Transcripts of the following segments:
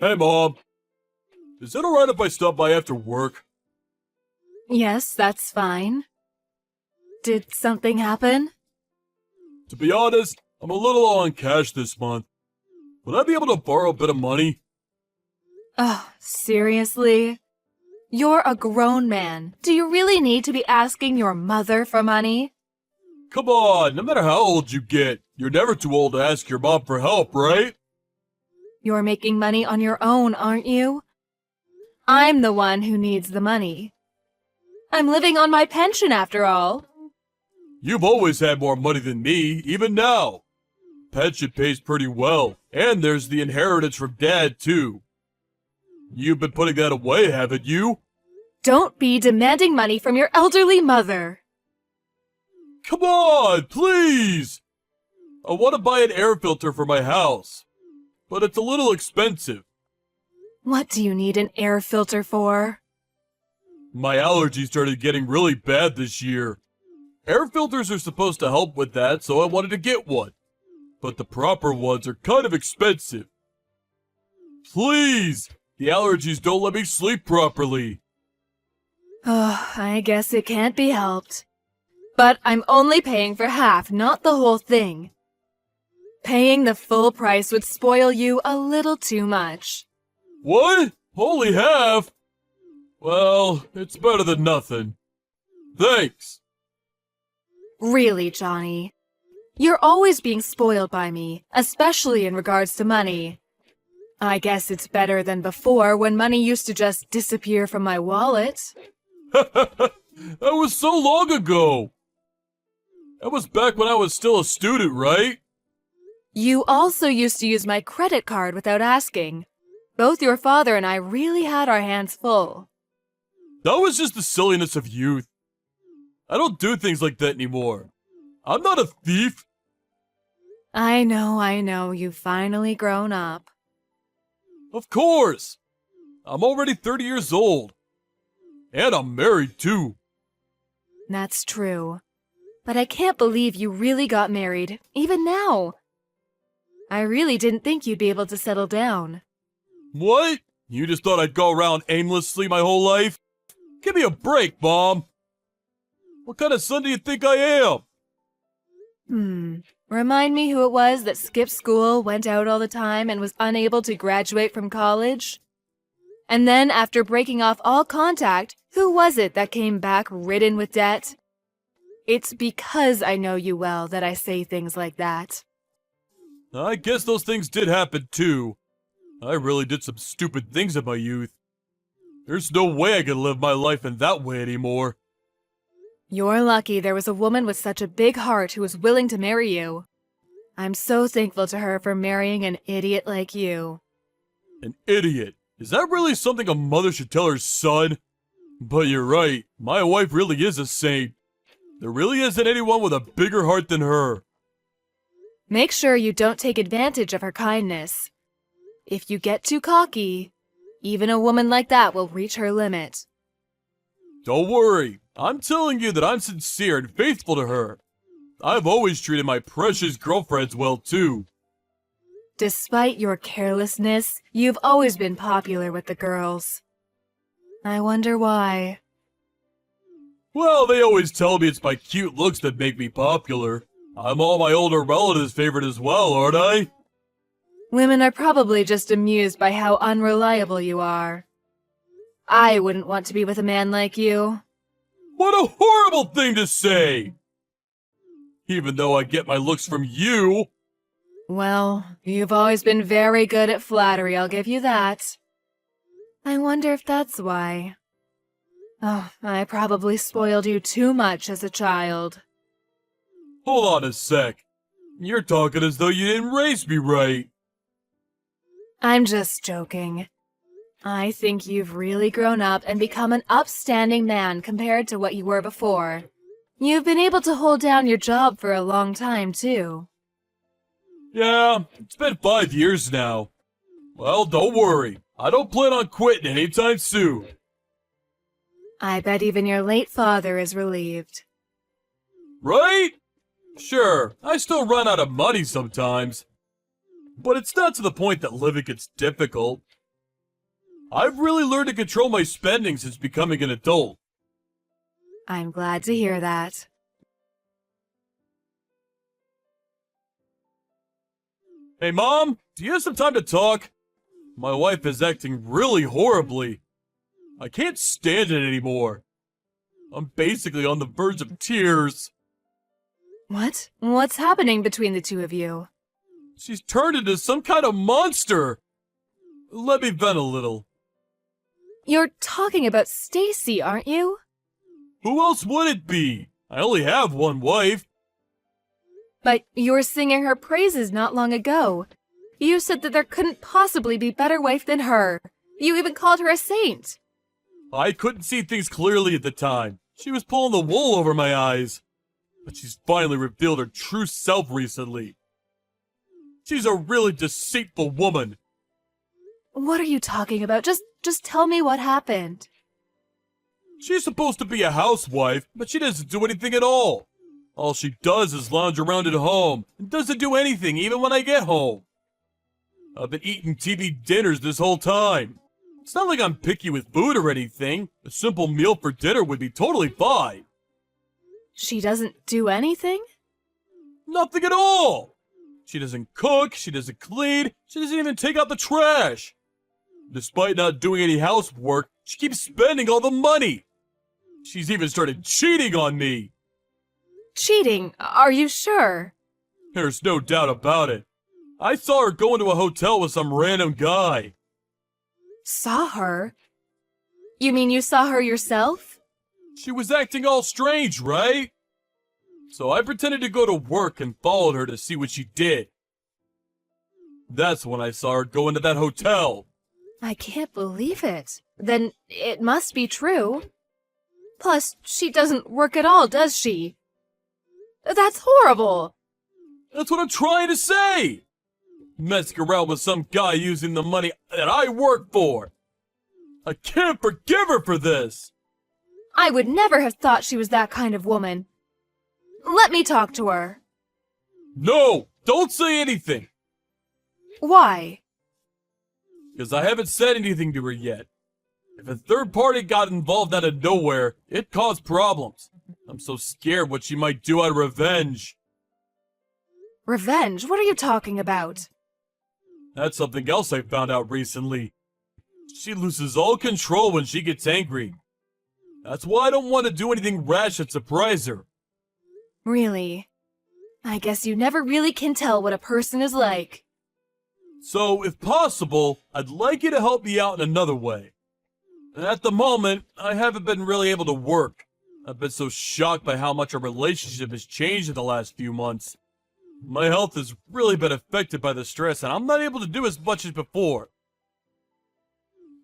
Hey, Mom. Is it alright if I stop by after work? Yes, that's fine. Did something happen? To be honest, I'm a little low on cash this month. Would I be able to borrow a bit of money? Oh, seriously? You're a grown man. Do you really need to be asking your mother for money? Come on, no matter how old you get, you're never too old to ask your mom for help, right? You're making money on your own, aren't you? I'm the one who needs the money. I'm living on my pension after all. You've always had more money than me, even now. Pension pays pretty well, and there's the inheritance from Dad, too. You've been putting that away, haven't you? Don't be demanding money from your elderly mother. Come on, please! I want to buy an air filter for my house, but it's a little expensive. What do you need an air filter for? My allergies started getting really bad this year. Air filters are supposed to help with that, so I wanted to get one. But the proper ones are kind of expensive. Please! The allergies don't let me sleep properly. Oh, I guess it can't be helped. But I'm only paying for half, not the whole thing. Paying the full price would spoil you a little too much. What? Only half? Well, it's better than nothing. Thanks. Really, Johnny. You're always being spoiled by me, especially in regards to money. I guess it's better than before when money used to just disappear from my wallet. That was so long ago. That was back when I was still a student, right? You also used to use my credit card without asking. Both your father and I really had our hands full. That was just the silliness of youth. I don't do things like that anymore. I'm not a thief. I know, you've finally grown up. Of course. I'm already 30 years old. And I'm married too. That's true. But I can't believe you really got married, even now. I really didn't think you'd be able to settle down. What? You just thought I'd go around aimlessly my whole life? Give me a break, Mom. What kind of son do you think I am? Remind me who it was that skipped school, went out all the time, and was unable to graduate from college? And then, after breaking off all contact, who was it that came back ridden with debt? It's because I know you well that I say things like that. I guess those things did happen too. I really did some stupid things in my youth. There's no way I can live my life in that way anymore. You're lucky there was a woman with such a big heart who was willing to marry you. I'm so thankful to her for marrying an idiot like you. An idiot? Is that really something a mother should tell her son? But you're right, my wife really is a saint. There really isn't anyone with a bigger heart than her. Make sure you don't take advantage of her kindness. If you get too cocky, even a woman like that will reach her limit. Don't worry, I'm telling you that I'm sincere and faithful to her. I've always treated my precious girlfriends well too. Despite your carelessness, you've always been popular with the girls. I wonder why. Well, they always tell me it's my cute looks that make me popular. I'm all my older relatives' favorite as well, aren't I? Women are probably just amused by how unreliable you are. I wouldn't want to be with a man like you. What a horrible thing to say! Even though I get my looks from you. Well, you've always been very good at flattery, I'll give you that. I wonder if that's why. Oh, I probably spoiled you too much as a child. Hold on a sec. You're talking as though you didn't raise me right. I'm just joking. I think you've really grown up and become an upstanding man compared to what you were before. You've been able to hold down your job for a long time, too. Yeah, it's been 5 years now. Well, don't worry. I don't plan on quitting anytime soon. I bet even your late father is relieved. Right? Sure, I still run out of money sometimes. But it's not to the point that living gets difficult. I've really learned to control my spending since becoming an adult. I'm glad to hear that. Hey, Mom, do you have some time to talk? My wife is acting really horribly. I can't stand it anymore. I'm basically on the verge of tears. What? What's happening between the two of you? She's turned into some kind of monster. Let me vent a little. You're talking about Stacy, aren't you? Who else would it be? I only have one wife. But you were singing her praises not long ago. You said that there couldn't possibly be better wife than her. You even called her a saint. I couldn't see things clearly at the time. She was pulling the wool over my eyes. But she's finally revealed her true self recently. She's a really deceitful woman. What are you talking about? Just tell me what happened. She's supposed to be a housewife, but she doesn't do anything at all. All she does is lounge around at home and doesn't do anything even when I get home. I've been eating TV dinners this whole time. It's not like I'm picky with food or anything. A simple meal for dinner would be totally fine. She doesn't do anything? Nothing at all. She doesn't cook, she doesn't clean, she doesn't even take out the trash. Despite not doing any housework, she keeps spending all the money. She's even started cheating on me. Cheating? Are you sure? There's no doubt about it. I saw her going to a hotel with some random guy. Saw her? You mean you saw her yourself? She was acting all strange, right? So I pretended to go to work and followed her to see what she did. That's when I saw her go into that hotel. I can't believe it. Then it must be true. Plus, she doesn't work at all, does she? That's horrible. That's what I'm trying to say. Messing around with some guy using the money that I work for. I can't forgive her for this. I would never have thought she was that kind of woman. Let me talk to her. No, don't say anything. Why? Because I haven't said anything to her yet. If a third party got involved out of nowhere, it caused problems. I'm so scared what she might do out of revenge. Revenge? What are you talking about? That's something else I found out recently. She loses all control when she gets angry. That's why I don't want to do anything rash that surprise her. Really? I guess you never really can tell what a person is like. So, if possible, I'd like you to help me out in another way. At the moment, I haven't been really able to work. I've been so shocked by how much our relationship has changed in the last few months. My health has really been affected by the stress, and I'm not able to do as much as before.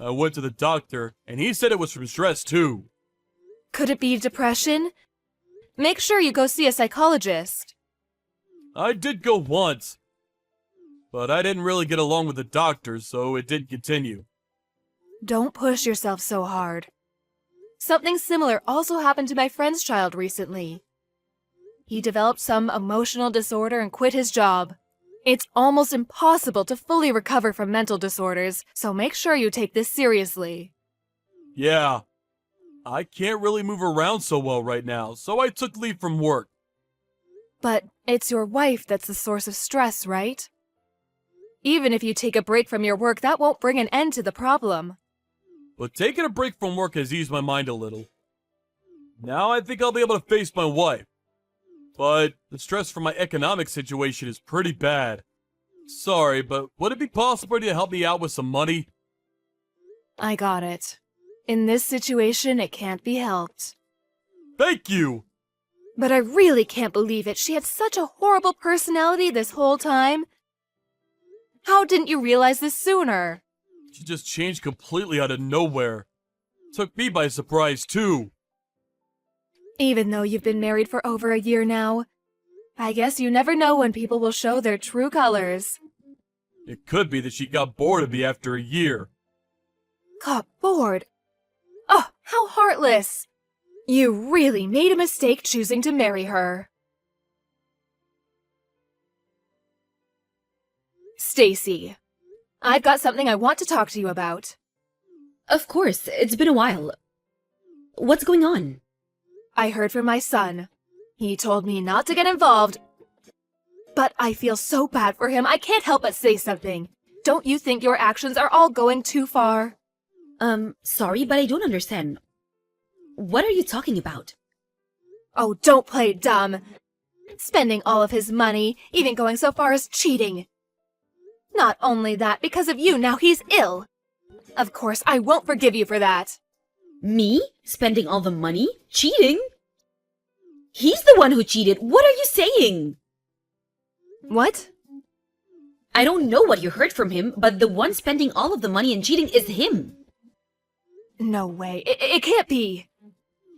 I went to the doctor, and he said it was from stress too. Could it be depression? Make sure you go see a psychologist. I did go once, but I didn't really get along with the doctor, so it did continue. Don't push yourself so hard. Something similar also happened to my friend's child recently. He developed some emotional disorder and quit his job. It's almost impossible to fully recover from mental disorders, so make sure you take this seriously. Yeah, I can't really move around so well right now, so I took leave from work. But it's your wife that's the source of stress, right? Even if you take a break from your work, that won't bring an end to the problem. But taking a break from work has eased my mind a little. Now I think I'll be able to face my wife. But the stress from my economic situation is pretty bad. Sorry, but would it be possible to help me out with some money? I got it. In this situation, it can't be helped. Thank you! But I really can't believe it. She had such a horrible personality this whole time. How didn't you realize this sooner? She just changed completely out of nowhere. Took me by surprise too. Even though you've been married for over a year now, I guess you never know when people will show their true colors. It could be that she got bored of me after a year. Got bored? Oh, how heartless! You really made a mistake choosing to marry her. Stacy, I've got something I want to talk to you about. Of course, it's been a while. What's going on? I heard from my son. He told me not to get involved, but I feel so bad for him I can't help but say something. Don't you think your actions are all going too far? Sorry, but I don't understand. What are you talking about? Oh, don't play dumb. Spending all of his money, even going so far as cheating. Not only that, because of you, now he's ill. Of course, I won't forgive you for that. Me? Spending all the money? Cheating? He's the one who cheated. What are you saying? What? I don't know what you heard from him, but the one spending all of the money and cheating is him. No way. It can't be.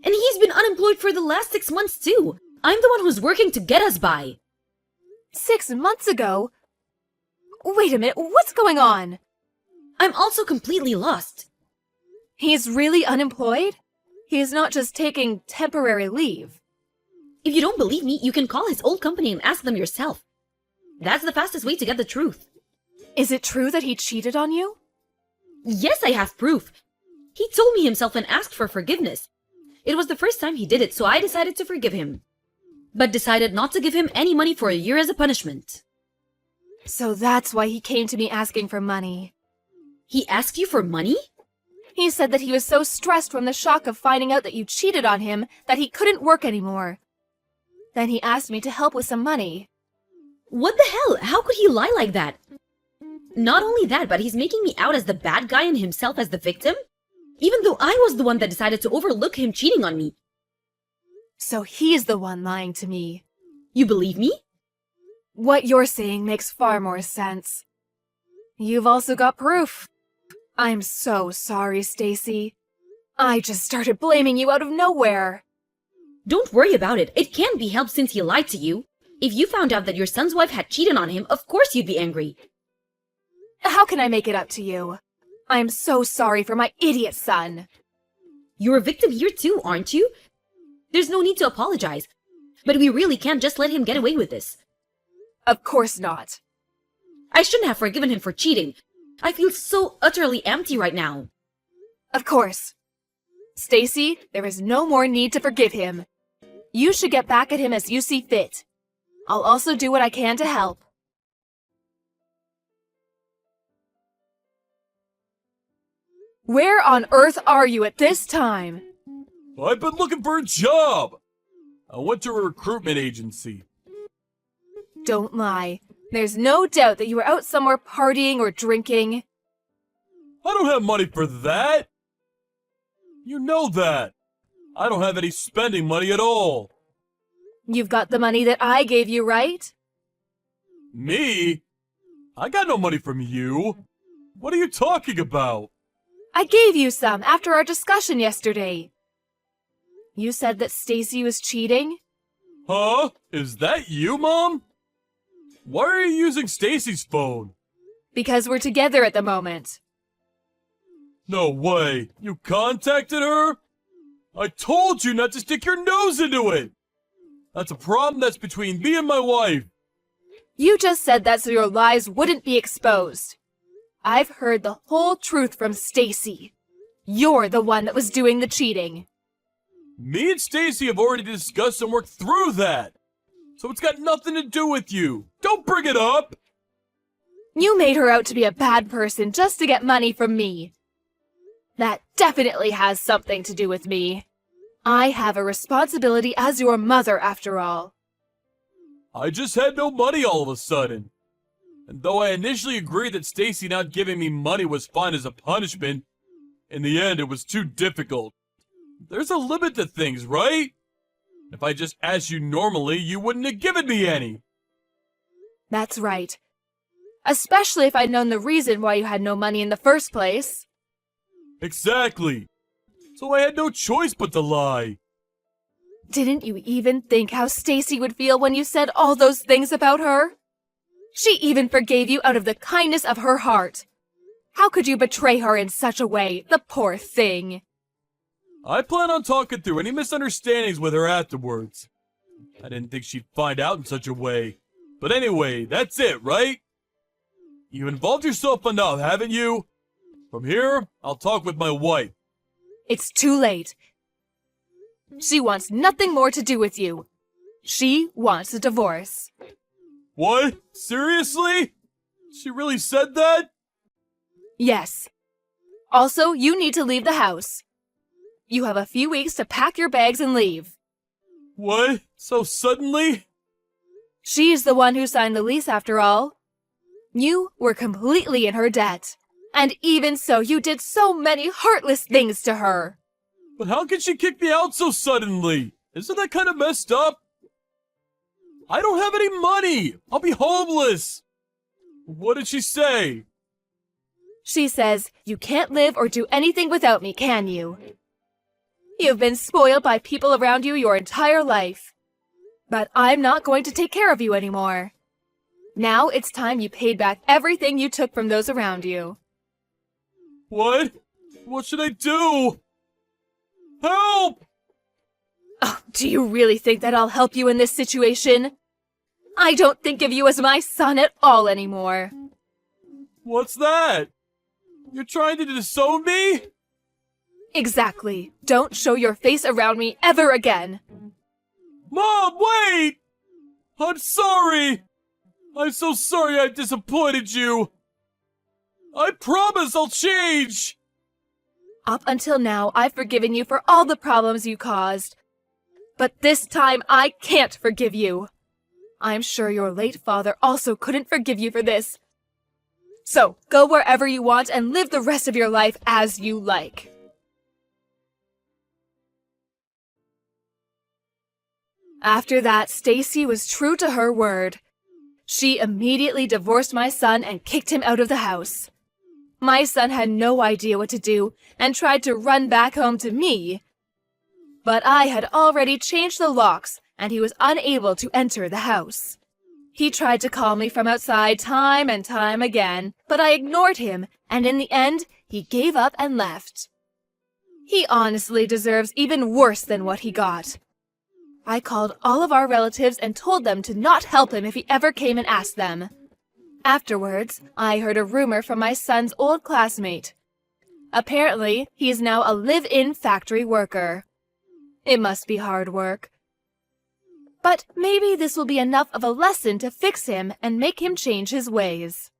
And he's been unemployed for the last 6 months too. I'm the one who's working to get us by. 6 months ago? Wait a minute, what's going on? I'm also completely lost. He's really unemployed? He's not just taking temporary leave. If you don't believe me, you can call his old company and ask them yourself. That's the fastest way to get the truth. Is it true that he cheated on you? Yes, I have proof. He told me himself and asked for forgiveness. It was the first time he did it, so I decided to forgive him. But decided not to give him any money for a year as a punishment. So that's why he came to me asking for money. He asked you for money? He said that he was so stressed from the shock of finding out that you cheated on him that he couldn't work anymore. Then he asked me to help with some money. What the hell? How could he lie like that? Not only that, but he's making me out as the bad guy and himself as the victim? Even though I was the one that decided to overlook him cheating on me. So he's the one lying to me. You believe me? What you're saying makes far more sense. You've also got proof. I'm so sorry, Stacy. I just started blaming you out of nowhere. Don't worry about it. It can't be helped since he lied to you. If you found out that your son's wife had cheated on him, of course you'd be angry. How can I make it up to you? I'm so sorry for my idiot son. You're a victim here too, aren't you? There's no need to apologize. But we really can't just let him get away with this. Of course not. I shouldn't have forgiven him for cheating. I feel so utterly empty right now. Of course. Stacy, there is no more need to forgive him. You should get back at him as you see fit. I'll also do what I can to help. Where on earth are you at this time? I've been looking for a job. I went to a recruitment agency. Don't lie. There's no doubt that you were out somewhere partying or drinking. I don't have money for that. You know that. I don't have any spending money at all. You've got the money that I gave you, right? Me? I got no money from you. What are you talking about? I gave you some after our discussion yesterday. You said that Stacy was cheating? Huh? Is that you, Mom? Why are you using Stacy's phone? Because we're together at the moment. No way. You contacted her? I told you not to stick your nose into it. That's a problem that's between me and my wife. You just said that so your lies wouldn't be exposed. I've heard the whole truth from Stacy. You're the one that was doing the cheating. Me and Stacy have already discussed and worked through that. So it's got nothing to do with you. Don't bring it up. You made her out to be a bad person just to get money from me. That definitely has something to do with me. I have a responsibility as your mother, after all. I just had no money all of a sudden. And though I initially agreed that Stacy not giving me money was fine as a punishment, in the end it was too difficult. There's a limit to things, right? If I just asked you normally, you wouldn't have given me any. That's right. Especially if I'd known the reason why you had no money in the first place. Exactly. So I had no choice but to lie. Didn't you even think how Stacy would feel when you said all those things about her? She even forgave you out of the kindness of her heart. How could you betray her in such a way, the poor thing? I plan on talking through any misunderstandings with her afterwards. I didn't think she'd find out in such a way. But anyway, that's it, right? You involved yourself enough, haven't you? From here, I'll talk with my wife. It's too late. She wants nothing more to do with you. She wants a divorce. What? Seriously? She really said that? Yes. Also, you need to leave the house. You have a few weeks to pack your bags and leave. What? So suddenly? She's the one who signed the lease after all. You were completely in her debt. And even so, you did so many heartless things to her. But how can she kick me out so suddenly? Isn't that kind of messed up? I don't have any money. I'll be homeless. What did she say? She says, you can't live or do anything without me, can you? You've been spoiled by people around you your entire life. But I'm not going to take care of you anymore. Now it's time you paid back everything you took from those around you. What? What should I do? Help! Oh, do you really think that I'll help you in this situation? I don't think of you as my son at all anymore. What's that? You're trying to disown me? Exactly. Don't show your face around me ever again. Mom, wait! I'm sorry! I'm so sorry I disappointed you! I promise I'll change! Up until now, I've forgiven you for all the problems you caused. But this time, I can't forgive you. I'm sure your late father also couldn't forgive you for this. So, go wherever you want and live the rest of your life as you like. After that, Stacy was true to her word. She immediately divorced my son and kicked him out of the house. My son had no idea what to do and tried to run back home to me. But I had already changed the locks and he was unable to enter the house. He tried to call me from outside time and time again, but I ignored him, and in the end, he gave up and left. He honestly deserves even worse than what he got. I called all of our relatives and told them to not help him if he ever came and asked them. Afterwards, I heard a rumor from my son's old classmate. Apparently, he is now a live-in factory worker. It must be hard work. But maybe this will be enough of a lesson to fix him and make him change his ways.